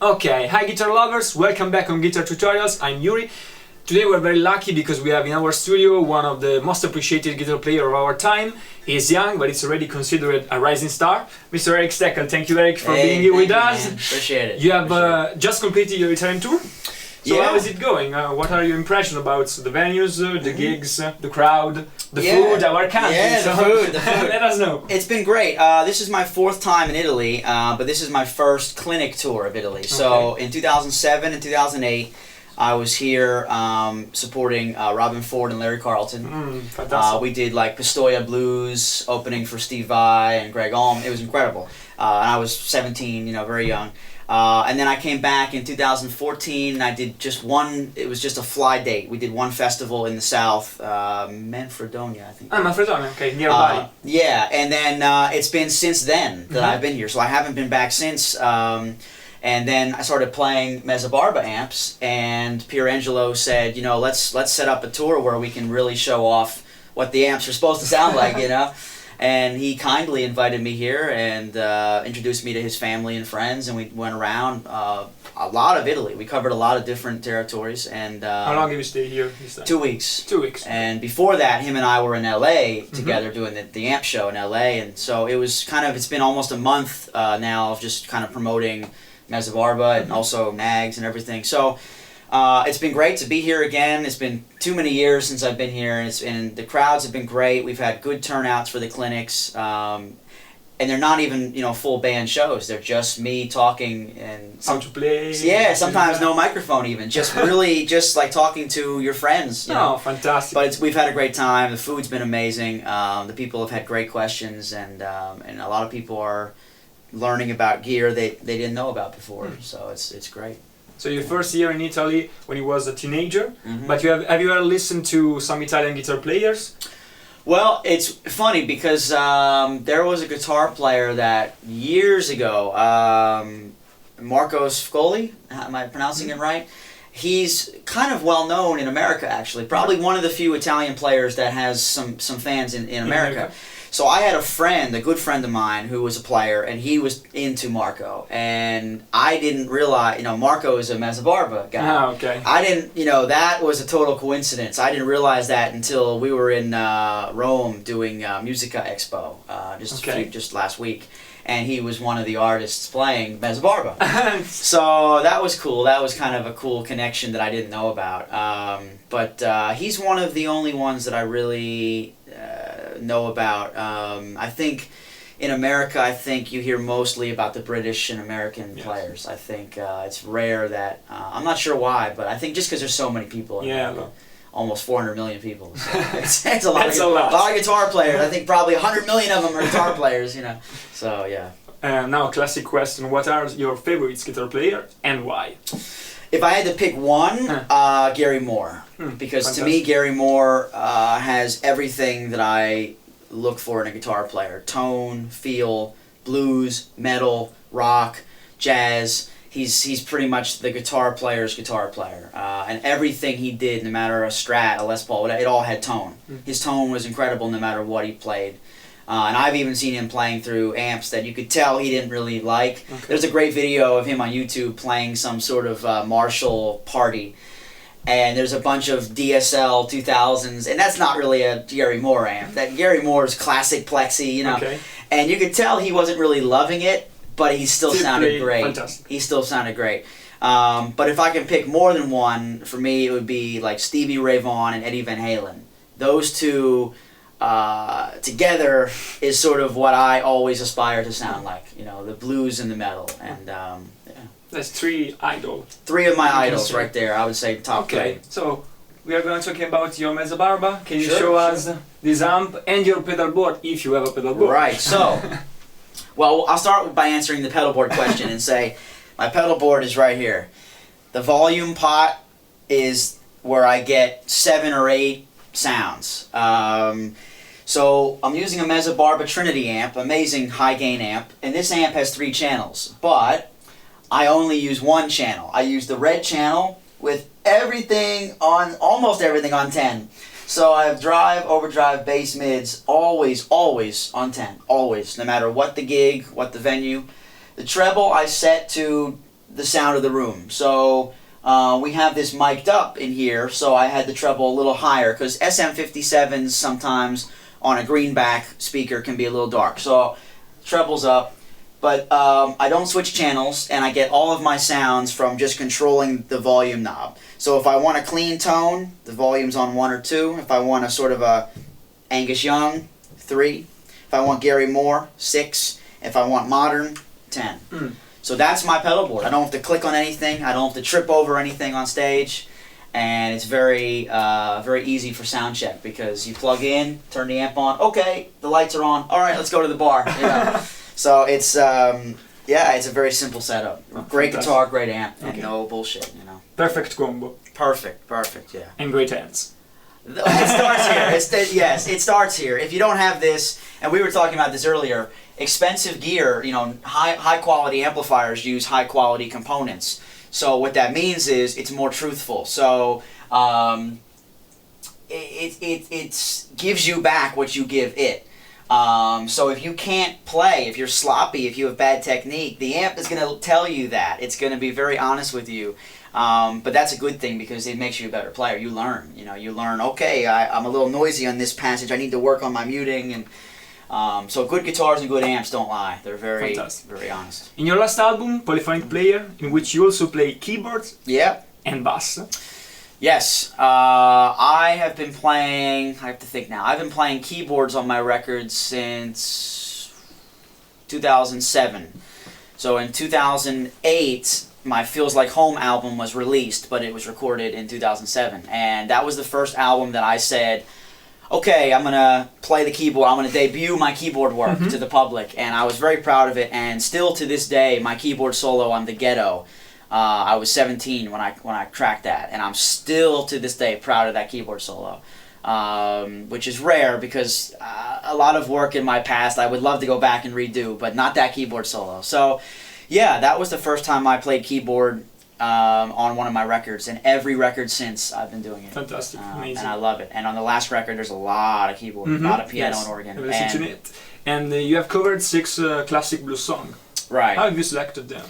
Okay, hi guitar lovers, welcome back on Guitar Tutorials. I'm Yuri. Today we're very lucky because we have in our studio one of the most appreciated guitar players of our time. He's young, but it's already considered a rising star. Mr. Eric Steckel, thank you Eric for being here with us. Appreciate it. You have just completed your Italian tour. So how is it going? What are your impressions about the venues, the gigs, the crowd, the food, our country? Yeah, the food. Let us know. It's been great. This is my fourth time in Italy, but this is my first clinic tour of Italy. So in 2007 and 2008, I was here supporting Robin Ford and Larry Carlton. Fantastic. We did like Pistoia Blues, opening for Steve Vai and Greg Allman. It was incredible. And I was 17, very young. And then I came back in 2014 and I did just one, it was just a fly date. We did one festival in the south, Manfredonia, I think. Manfredonia, okay, nearby. Yeah, and then it's been since then that I've been here, so I haven't been back since. And then I started playing Mezzabarba amps, and Pierangelo said, let's set up a tour where we can really show off what the amps are supposed to sound like, And he kindly invited me here and introduced me to his family and friends, and we went around a lot of Italy. We covered a lot of different territories. And how long did you stay here? 2 weeks. 2 weeks. And before that, him and I were in LA together doing the amp show in LA, and so it was it's been almost a month now of just kind of promoting Mezzabarba and also Nags and everything. So it's been great to be here again. It's been too many years since I've been here, and the crowds have been great. We've had good turnouts for the clinics, and they're not even full band shows. They're just me talking and how to play. Yeah, sometimes no microphone even. Just really just like talking to your friends. Oh, fantastic! But we've had a great time. The food's been amazing. The people have had great questions, and a lot of people are learning about gear they didn't know about before. So it's great. So your first year in Italy when you was a teenager, but have you ever listened to some Italian guitar players? Well, it's funny because there was a guitar player that years ago, Marco Scoli, am I pronouncing it right? He's kind of well known in America actually, probably one of the few Italian players that has some fans in America. So I had a good friend of mine who was a player, and he was into Marco, and I didn't realize, Marco is a Mezzabarba guy. Ah, okay. I didn't, that was a total coincidence. I didn't realize that until we were in Rome doing Musica Expo just last week, and he was one of the artists playing Mezzabarba. So that was cool. That was kind of a cool connection that I didn't know about. But he's one of the only ones that I really know about. I think in America, you hear mostly about the British and American players. I think it's rare that, I'm not sure why, but I think just because there's so many people in America. Almost 400 million people. So it's a lot. A lot of guitar players. I think probably 100 million of them are guitar players, So yeah. Now, classic question, what are your favorite guitar players and why? If I had to pick one, Gary Moore. Because to me, Gary Moore has everything that I look for in a guitar player. Tone, feel, blues, metal, rock, jazz. He's pretty much the guitar player's guitar player. And everything he did, no matter a Strat, a Les Paul, it all had tone. His tone was incredible no matter what he played. And I've even seen him playing through amps that you could tell he didn't really like. There's a great video of him on YouTube playing some sort of Marshall party. And there's a bunch of DSL 2000s, and that's not really a Gary Moore amp. That Gary Moore's classic Plexi, And you could tell he wasn't really loving it, but he still sounded great. Fantastic. He still sounded great. But if I can pick more than one, for me it would be like Stevie Ray Vaughan and Eddie Van Halen. Those two together is sort of what I always aspire to sound like. The blues and the metal, and That's three idols. Three of my idols right there. I would say top three. So we are going to talk about your Mezzabarba. Can you show us this amp and your pedal board if you have a pedal board? Right. So, well, I'll start by answering the pedal board question and say my pedal board is right here. The volume pot is where I get 7 or 8 sounds. So I'm using a Mezzabarba Trinity amp, amazing high gain amp, and this amp has 3 channels, but I only use one channel. I use the red channel with almost everything on 10. So I have drive, overdrive, bass, mids, always on 10. Always, no matter what the gig, what the venue. The treble I set to the sound of the room. So we have this mic'd up in here, so I had the treble a little higher, because SM57s sometimes on a greenback speaker can be a little dark. So treble's up, but I don't switch channels, and I get all of my sounds from just controlling the volume knob. So if I want a clean tone, the volume's on 1 or 2. If I want a sort of a Angus Young, 3. If I want Gary Moore, 6. If I want modern, 10. So that's my pedal board. I don't have to click on anything. I don't have to trip over anything on stage. And it's very very easy for sound check, because you plug in, turn the amp on, okay, the lights are on, all right, let's go to the bar. You know? So it's, yeah, it's a very simple setup. Great guitar, great amp, and no bullshit, you know. Perfect combo. Perfect, yeah. And great hands. It starts here. Yes, it starts here. If you don't have this, and we were talking about this earlier, expensive gear, you know, high quality amplifiers use high quality components. So what that means is it's more truthful. So it gives you back what you give it. So if you can't play, if you're sloppy, if you have bad technique, the amp is going to tell you that. It's going to be very honest with you. But that's a good thing, because it makes you a better player. You learn, you know, okay, I'm a little noisy on this passage. I need to work on my muting. And so good guitars and good amps don't lie. They're very honest. In your last album, Polyphonic Player, in which you also play keyboards and bass. Yes, I have been playing, I have to think now, I've been playing keyboards on my records since 2007. So in 2008, my Feels Like Home album was released, but it was recorded in 2007. And that was the first album that I said, okay, I'm going to play the keyboard, I'm going to debut my keyboard work to the public. And I was very proud of it, and still to this day, my keyboard solo on The Ghetto, I was 17 when I cracked that, and I'm still to this day proud of that keyboard solo, which is rare, because a lot of work in my past I would love to go back and redo, but not that keyboard solo. So yeah, that was the first time I played keyboard on one of my records, and every record since I've been doing it. Fantastic, amazing. And I love it. And on the last record, there's a lot of keyboard, a lot of piano and organ. Listen to it. And you have covered 6 classic blues songs. Right. How have you selected them?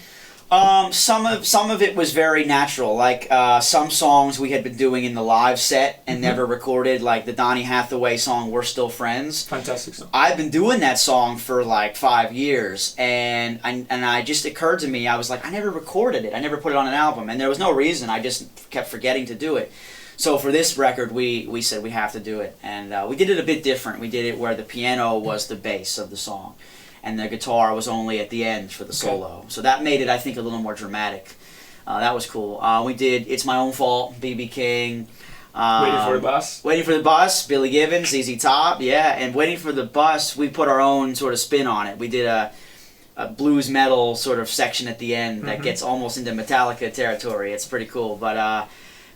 Some of it was very natural, like some songs we had been doing in the live set and never recorded, like the Donny Hathaway song "We're Still Friends." Fantastic song. I've been doing that song for like 5 years, and I just occurred to me, I was like, I never recorded it, I never put it on an album, and there was no reason, I just kept forgetting to do it. So for this record, we said we have to do it, and we did it a bit different. We did it where the piano was the bass of the song, and the guitar was only at the end for the solo. So that made it, I think, a little more dramatic. That was cool. We did It's My Own Fault, B.B. King. Waiting for the Bus. Waiting for the Bus, Billy Gibbons, ZZ Top, yeah. And Waiting for the Bus, we put our own sort of spin on it. We did a blues metal sort of section at the end that gets almost into Metallica territory. It's pretty cool. But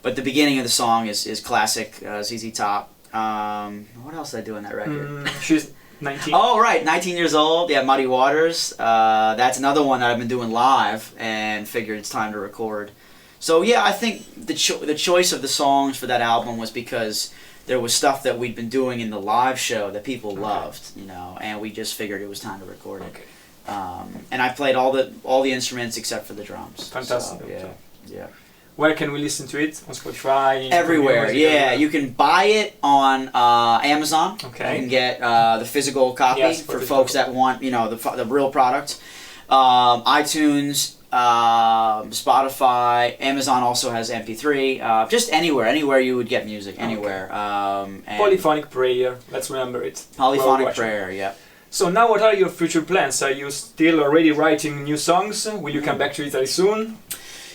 the beginning of the song is classic ZZ Top. What else did I do on that record? She's 19. Oh, right, 19 years old. Yeah, Muddy Waters. That's another one that I've been doing live, and figured it's time to record. So yeah, I think the choice of the songs for that album was because there was stuff that we'd been doing in the live show that people loved, you know, and we just figured it was time to record it. And I played all the instruments except for the drums. Fantastic. So, yeah. Where can we listen to it? On Spotify? Everywhere, yeah. You can buy it on Amazon. Okay. You can get the physical copy for folks that want, you know, the real product. iTunes, Spotify, Amazon also has MP3. Just anywhere you would get music, anywhere. Polyphonic Prayer, let's remember it. Polyphonic Prayer, yeah. So now what are your future plans? Are you still already writing new songs? Will you come back to Italy soon?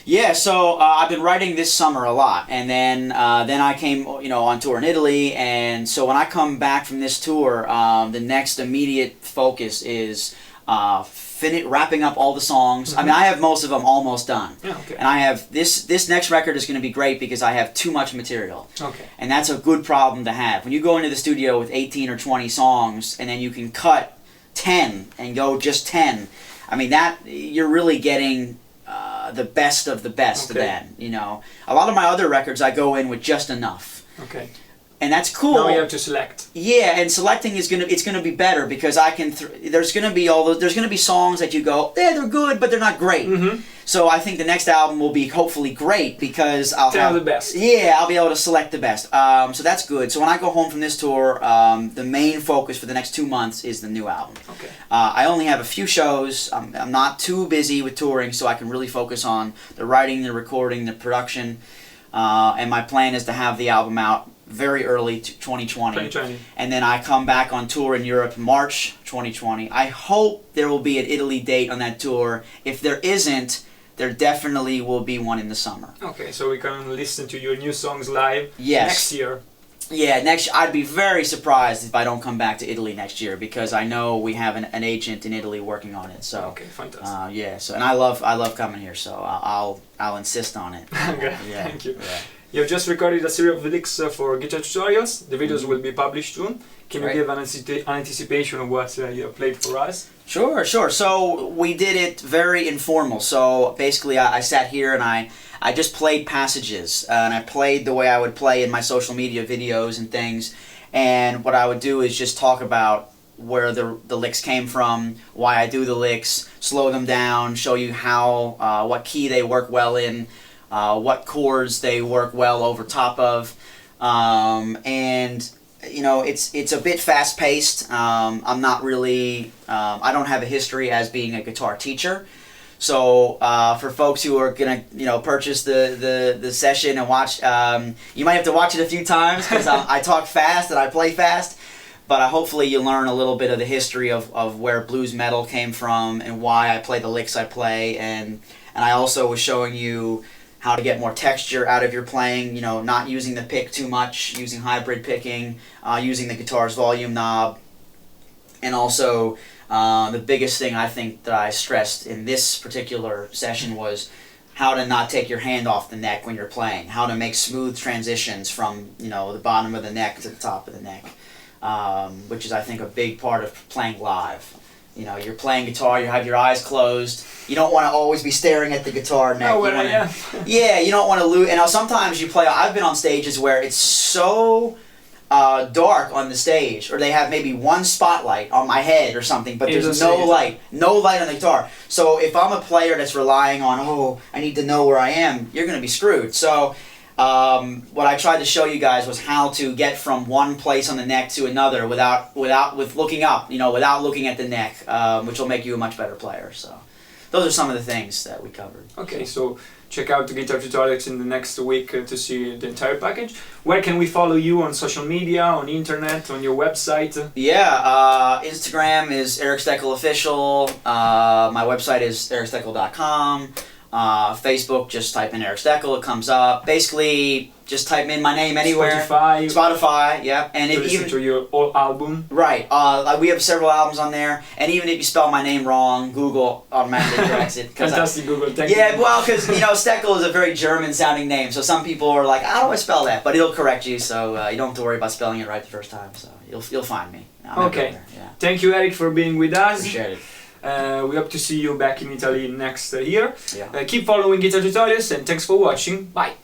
Yeah, so I've been writing this summer a lot, and then I came, you know, on tour in Italy, and so when I come back from this tour, the next immediate focus is wrapping up all the songs. I mean, I have most of them almost done, and I have this next record is going to be great because I have too much material, and that's a good problem to have. When you go into the studio with 18 or 20 songs, and then you can cut 10 and go just 10, I mean, that you're really getting the best of the best then, you know. A lot of my other records I go in with just enough. and that's cool. Now you have to select. Yeah, and selecting is gonna be better because I can. There's gonna be songs that you go, yeah, they're good, but they're not great. Mm-hmm. So I think the next album will be hopefully great because I'll have the best. Yeah, I'll be able to select the best. So that's good. So when I go home from this tour, the main focus for the next 2 months is the new album. Okay. I only have a few shows. I'm not too busy with touring, so I can really focus on the writing, the recording, the production. And my plan is to have the album out very early 2020. And then I come back on tour in Europe March 2020. I hope there will be an Italy date on that tour. If there isn't, there definitely will be one in the summer. Okay, so we can listen to your new songs live next year. Yeah, I'd be very surprised if I don't come back to Italy next year because I know we have an agent in Italy working on it. So okay, fantastic. Yeah, so and I love coming here, so I'll insist on it. Okay, yeah, thank you. Yeah. You've just recorded a series of lyrics for Guitar Tutorials. The videos will be published soon. Can you give an anticipation of what you have played for us? Sure. So we did it very informal. So basically I sat here and I just played passages. And I played the way I would play in my social media videos and things. And what I would do is just talk about where the licks came from, why I do the licks, slow them down, show you how what key they work well in, what chords they work well over top of, and you know it's a bit fast paced. I'm not really I don't have a history as being a guitar teacher, so for folks who are gonna purchase the session and watch, you might have to watch it a few times because I talk fast and I play fast. But hopefully you learn a little bit of the history of where blues metal came from and why I play the licks I play, and I also was showing you how to get more texture out of your playing, not using the pick too much, using hybrid picking, using the guitar's volume knob. And also, the biggest thing I think that I stressed in this particular session was how to not take your hand off the neck when you're playing, how to make smooth transitions from, the bottom of the neck to the top of the neck, which is, I think, a big part of playing live. You're playing guitar, you have your eyes closed. You don't want to always be staring at the guitar neck. Yeah, you don't want to lose. And sometimes you play, I've been on stages where it's so dark on the stage, or they have maybe one spotlight on my head or something, but there's no light on the guitar. So if I'm a player that's relying on, I need to know where I am, you're going to be screwed. So what I tried to show you guys was how to get from one place on the neck to another with looking up, without looking at the neck, which will make you a much better player. So those are some of the things that we covered. Okay, so check out the Guitar Tutorials in the next week to see the entire package. Where can we follow you on social media, on the internet, on your website? Yeah, Instagram is Eric Steckel Official. My website is ericsteckel.com. Facebook, just type in Eric Steckel, it comes up. Basically, just type in my name anywhere. Spotify, yeah. And to listen to your old album. Right. We have several albums on there, and even if you spell my name wrong, Google automatically corrects it. Fantastic, Google. Thank you. Yeah, well, because Steckel is a very German-sounding name, so some people are like, how do I spell that? But it'll correct you, so you don't have to worry about spelling it right the first time. So you'll find me. Okay. Yeah. Thank you, Eric, for being with us. Appreciate it. We hope to see you back in Italy next year. Yeah. Keep following Guitar Tutorials, and thanks for watching. Bye.